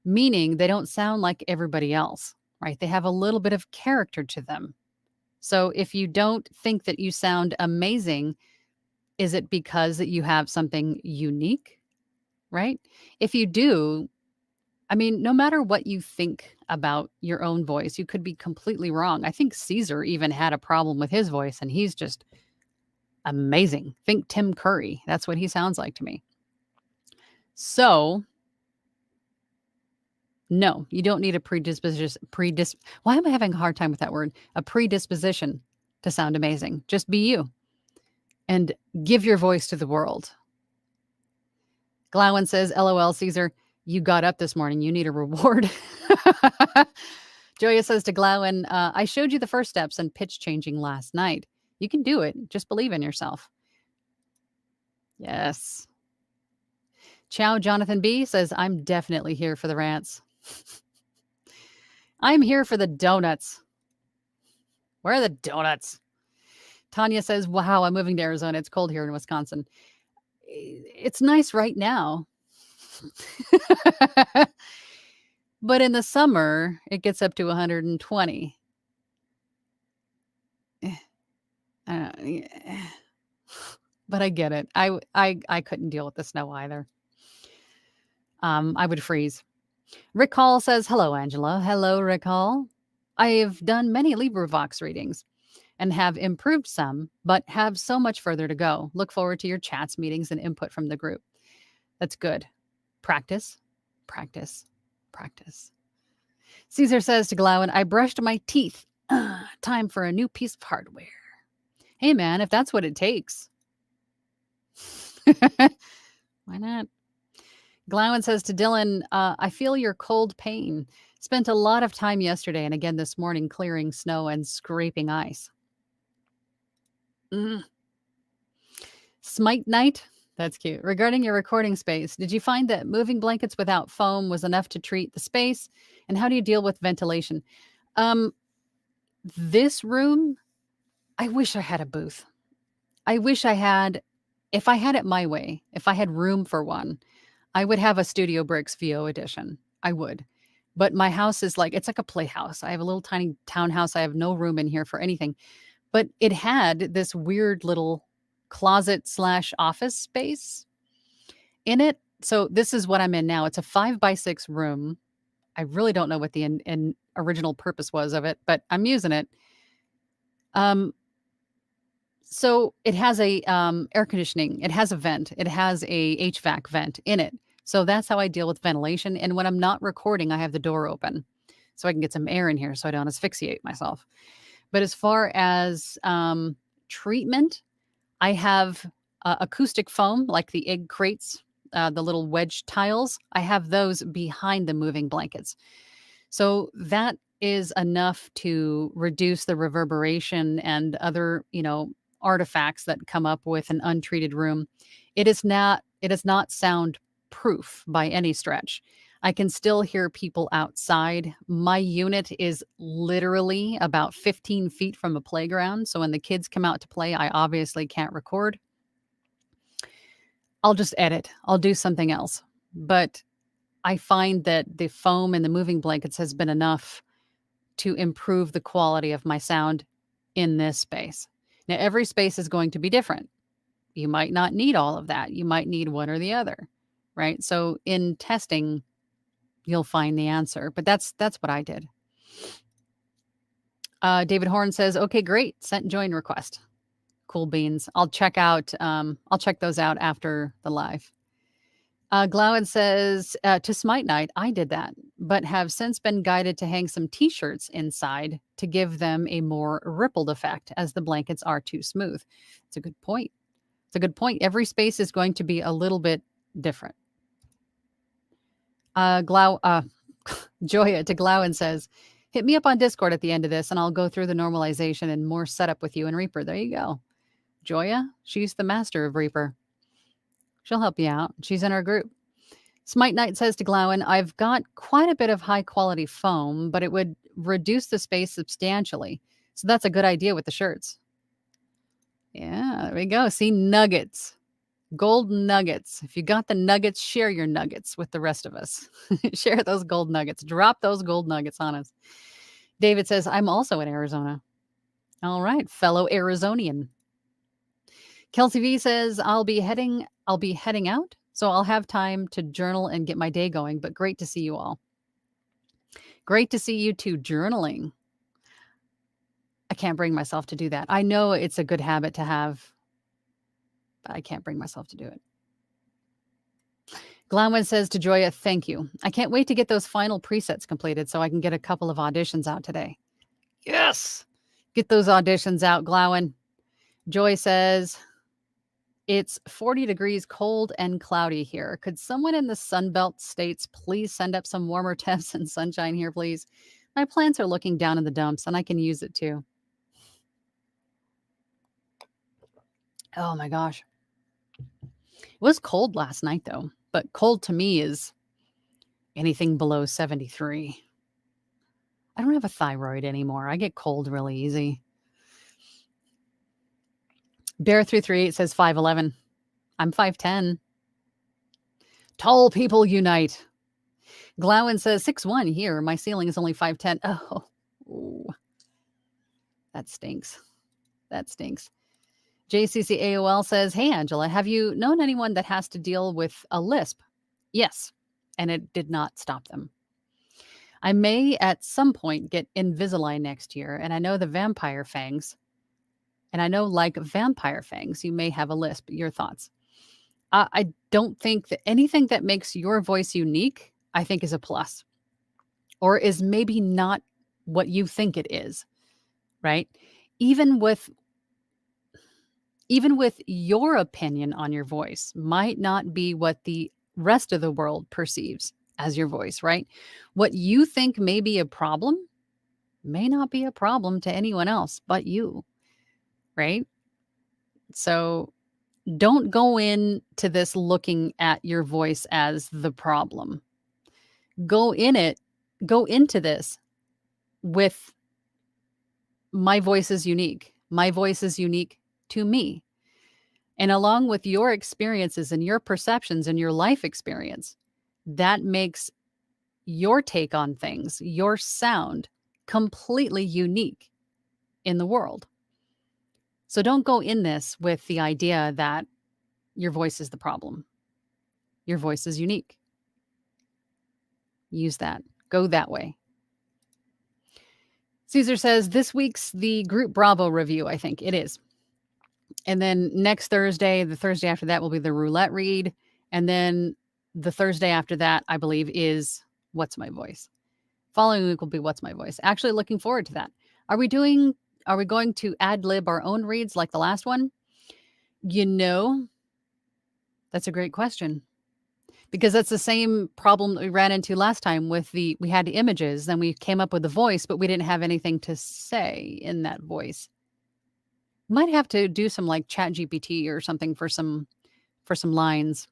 meaning they don't sound like everybody else, right? They have a little bit of character to them. So if you don't think that you sound amazing, is it because that you have something unique, right? If you do, I mean, no matter what you think about your own voice, you could be completely wrong. I think Caesar even had a problem with his voice, and he's just amazing. Think Tim Curry. That's what he sounds like to me. So, no, you don't need a why am I having a hard time with that word? A predisposition to sound amazing. Just be you and give your voice to the world. Glowen says, LOL, Caesar, you got up this morning. You need a reward. Joya says to Glowen, I showed you the first steps in pitch changing last night. You can do it. Just believe in yourself. Yes. Chow Jonathan B says, I'm definitely here for the rants. I'm here for the donuts. Where are the donuts? Tanya says, wow, I'm moving to Arizona. It's cold here in Wisconsin. It's nice right now. But in the summer, it gets up to 120. But I get it. I couldn't deal with the snow either. I would freeze. Rick Hall says, hello, Angela. Hello, Rick Hall. I've done many LibriVox readings and have improved some, but have so much further to go. Look forward to your chats, meetings, and input from the group. That's good. Practice, practice, practice. Caesar says to Glowen, I brushed my teeth. Time for a new piece of hardware. Hey, man, if that's what it takes. Why not? Glowen says to Dylan, I feel your cold pain. Spent a lot of time yesterday and again this morning clearing snow and scraping ice. Smite Night. That's cute. Regarding your recording space, did you find that moving blankets without foam was enough to treat the space? And how do you deal with ventilation? This room, I wish I had a booth. I wish I had, if I had it my way, if I had room for one, I would have a Studio Bricks VO edition. I would. But my house is like, it's like a playhouse. I have a little tiny townhouse. I have no room in here for anything. But it had this weird little closet / office space in it. So this is what I'm in now. It's a 5x6 room. I really don't know what the original purpose was of it, but I'm using it. So it has a air conditioning. It has a vent. It has a HVAC vent in it. So that's how I deal with ventilation. And when I'm not recording, I have the door open so I can get some air in here so I don't asphyxiate myself. But as far as treatment, I have acoustic foam, like the egg crates, the little wedge tiles. I have those behind the moving blankets. So that is enough to reduce the reverberation and other, artifacts that come up with an untreated room. It does not sound proof by any stretch. I can still hear people outside. My unit is literally about 15 feet from a playground. So when the kids come out to play, I obviously can't record. I'll just edit. I'll do something else. But I find that the foam and the moving blankets has been enough to improve the quality of my sound in this space. Now, every space is going to be different. You might not need all of that. You might need one or the other, right? So in testing, you'll find the answer. But that's what I did. David Horn says, "Okay, great. Sent join request. Cool beans. I'll check those out after the live." Glowen says, "To Smite Night, I did that, but have since been guided to hang some t-shirts inside to give them a more rippled effect as the blankets are too smooth." It's a good point. It's a good point. Every space is going to be a little bit different. Joya to Glowen says, "Hit me up on Discord at the end of this and I'll go through the normalization and more setup with you and Reaper." There you go. Joya, she's the master of Reaper. She'll help you out. She's in our group. Smite Knight says to Glowen, "I've got quite a bit of high quality foam, but it would reduce the space substantially. So that's a good idea with the shirts." Yeah, there we go. See, nuggets. Gold nuggets. If you got the nuggets, share your nuggets with the rest of us. Share those gold nuggets. Drop those gold nuggets on us. David says, "I'm also in Arizona." All right, fellow Arizonian. Kelsey V says, I'll be heading out, so I'll have time to journal and get my day going, but great to see you all. Great to see you too journaling. I can't bring myself to do that. I know it's a good habit to have, but I can't bring myself to do it. Glamwin says to Joya, "Thank you. I can't wait to get those final presets completed so I can get a couple of auditions out today." Yes! Get those auditions out, Glowin. Joy says, "It's 40 degrees cold and cloudy here. Could someone in the Sunbelt states please send up some warmer temps and sunshine here, please? My plants are looking down in the dumps and I can use it too." Oh my gosh. It was cold last night though, but cold to me is anything below 73. I don't have a thyroid anymore. I get cold really easy. Bear338 says 5'11". I'm 5'10". Tall people unite. Glowin says 6'1" here. My ceiling is only 5'10". Oh, ooh. That stinks. That stinks. JCCAOL says, "Hey, Angela, have you known anyone that has to deal with a lisp?" Yes, and it did not stop them. I may at some point get Invisalign next year, and I know the vampire fangs. And I know, like vampire fangs, you may have a lisp. Your thoughts? I don't think that anything that makes your voice unique, I think, is a plus, or is maybe not what you think it is, right? Even with your opinion on your voice might not be what the rest of the world perceives as your voice, right? What you think may be a problem may not be a problem to anyone else but you, right? So don't go into this looking at your voice as the problem. Go into this with, my voice is unique. My voice is unique to me. And along with your experiences and your perceptions and your life experience, that makes your take on things, your sound, completely unique in the world. So don't go in this with the idea that your voice is the problem. Your voice is unique. Use that. Go that way. Caesar says, "This week's the Group Bravo review, I think." It is. And then next Thursday, the Thursday after that will be the roulette read. And then the Thursday after that, I believe, is What's My Voice. Following week will be What's My Voice. Actually looking forward to that. Are we going to ad lib our own reads like the last one? That's a great question. Because that's the same problem that we ran into last time with we had images, then we came up with a voice, but we didn't have anything to say in that voice. Might have to do some like Chat GPT or something for some lines.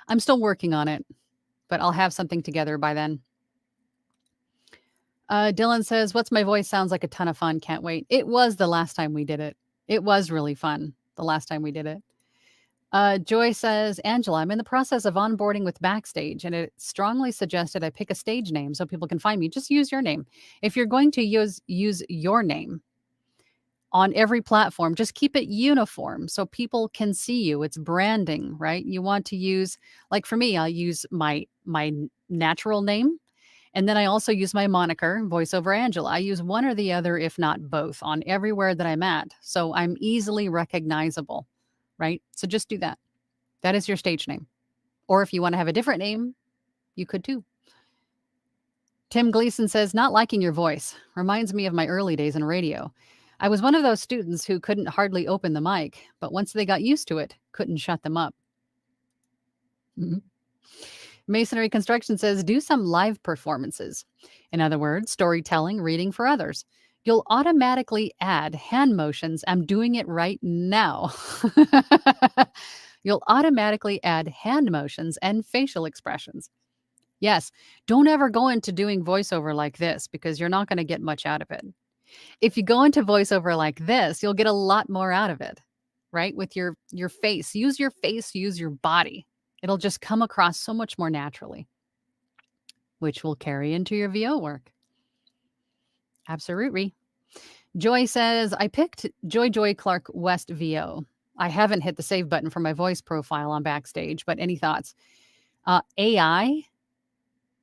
I'm still working on it, but I'll have something together by then. Dylan says, "What's my voice? Sounds like a ton of fun. Can't wait." It was the last time we did it. It was really fun the last time we did it. Joy says, "Angela, I'm in the process of onboarding with Backstage, and it strongly suggested I pick a stage name so people can find me. Just use your name. If you're going to use your name on every platform, just keep it uniform so people can see you. It's branding, right? You want to use, like for me, I'll use my natural name, and then I also use my moniker, voiceover Angela. I use one or the other, if not both, on everywhere that I'm at. So I'm easily recognizable, right? So just do that. That is your stage name. Or if you want to have a different name, you could too." Tim Gleason says, "Not liking your voice. Reminds me of my early days in radio. I was one of those students who couldn't hardly open the mic, but once they got used to it, couldn't shut them up." Mhm. Masonry Construction says, "Do some live performances. In other words, storytelling, reading for others. You'll automatically add hand motions. I'm doing it right now." You'll automatically add hand motions and facial expressions. Yes, don't ever go into doing voiceover like this because you're not going to get much out of it. If you go into voiceover like this, you'll get a lot more out of it, right? With your face. Use your face, use your body. It'll just come across so much more naturally, which will carry into your VO work. Absolutely. Joy says, "I picked Joy Clark West VO. I haven't hit the save button for my voice profile on Backstage, but any thoughts?" AI,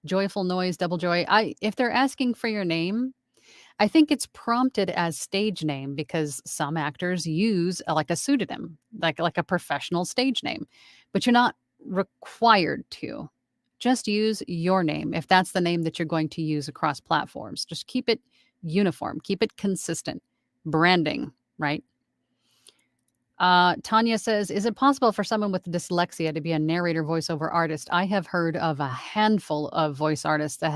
joyful noise, double joy. If they're asking for your name, I think it's prompted as stage name because some actors use like a pseudonym, like a professional stage name, but you're not required to. Just use your name if that's the name that you're going to use across platforms. Just keep it uniform, keep it consistent. Branding, right? Tanya says, "Is it possible for someone with dyslexia to be a narrator voiceover artist? I have heard of a handful of voice artists that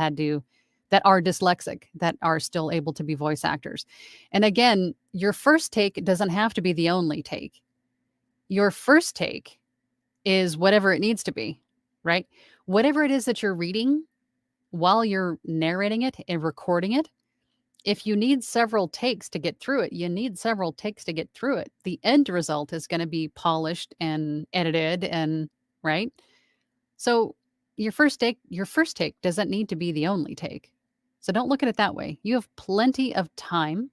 are dyslexic that are still able to be voice actors." And again, your first take doesn't have to be the only take. Your first take is whatever it needs to be, right? Whatever it is that you're reading while you're narrating it and recording it, if you need several takes to get through it, you need several takes to get through it. The end result is going to be polished and edited and right. So your first take doesn't need to be the only take. So don't look at it that way. You have plenty of time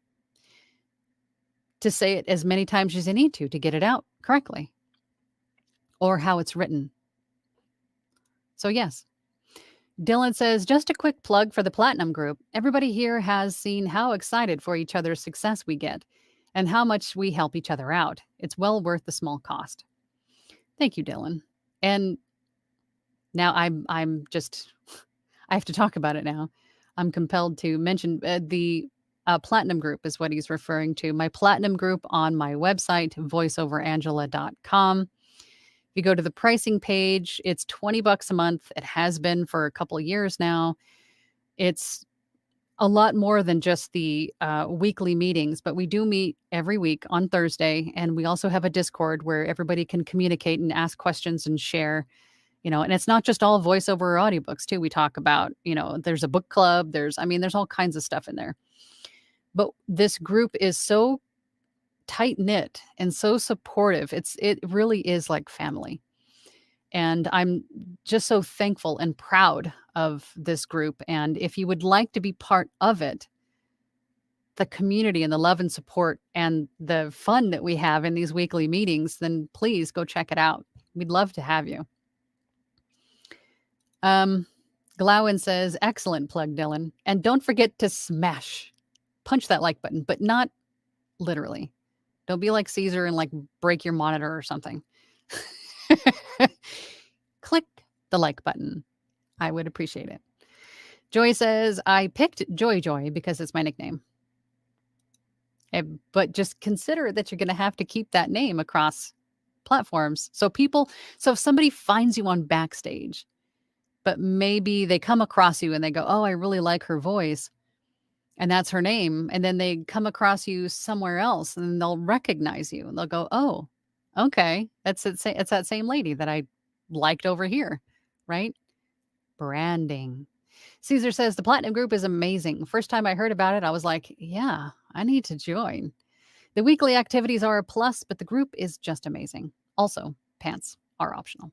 to say it as many times as you need to get it out correctly or how it's written. So yes. Dylan says, "Just a quick plug for the Platinum Group. Everybody here has seen how excited for each other's success we get and how much we help each other out. It's well worth the small cost." Thank you, Dylan. And now I'm just I have to talk about it now. I'm compelled to mention the Platinum Group is what he's referring to. My Platinum Group on my website, voiceoverangela.com. If you go to the pricing page, it's $20 a month. It has been for a couple of years now. It's a lot more than just the weekly meetings, but we do meet every week on Thursday. And we also have a Discord where everybody can communicate and ask questions and share, and it's not just all voiceover or audiobooks too. We talk about, there's a book club. There's all kinds of stuff in there. But this group is so tight knit and so supportive. It really is like family. And I'm just so thankful and proud of this group. And if you would like to be part of it, the community and the love and support and the fun that we have in these weekly meetings, then please go check it out. We'd love to have you. Glowin says, "Excellent plug, Dylan. And don't forget to punch that like button, but not literally. Don't be like Caesar and like break your monitor or something." Click the like button. I would appreciate it. Joy says, "I picked Joy because it's my nickname." But just consider that you're going to have to keep that name across platforms. So if somebody finds you on Backstage, but maybe they come across you and they go, "Oh, I really like her voice," and that's her name. And then they come across you somewhere else and they'll recognize you and they'll go, "Oh, okay. It's that same lady that I liked over here, right? Branding. Caesar says the Platinum Group is amazing. First time I heard about it, I was like, yeah, I need to join. The weekly activities are a plus, but the group is just amazing. Also, pants are optional.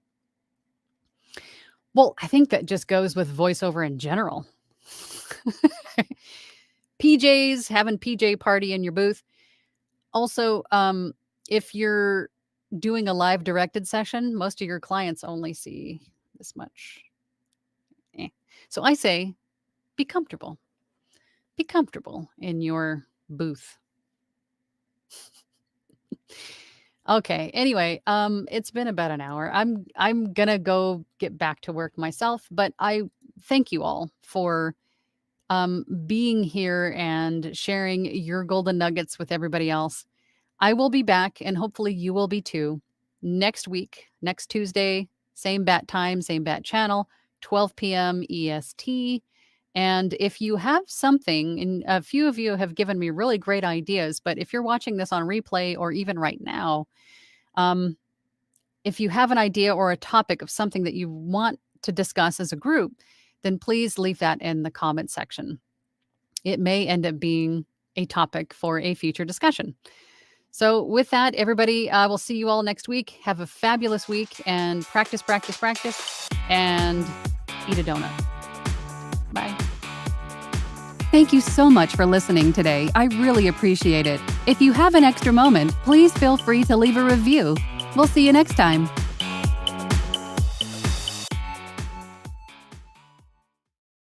Well, I think that just goes with voiceover in general. PJs, having PJ party in your booth. Also, if you're doing a live directed session, most of your clients only see this much. So I say, be comfortable. Be comfortable in your booth. Okay. Anyway, it's been about an hour. I'm gonna go get back to work myself, but I thank you all for being here and sharing your golden nuggets with everybody else. I will be back, and hopefully you will be too, next week, next Tuesday, same bat time, same bat channel, 12 p.m. EST. And if you have something, and a few of you have given me really great ideas, but if you're watching this on replay or even right now, if you have an idea or a topic of something that you want to discuss as a group, then please leave that in the comment section. It may end up being a topic for a future discussion. So with that, everybody, we'll see you all next week. Have a fabulous week and practice, practice, practice, and eat a donut. Bye. Thank you so much for listening today. I really appreciate it. If you have an extra moment, please feel free to leave a review. We'll see you next time.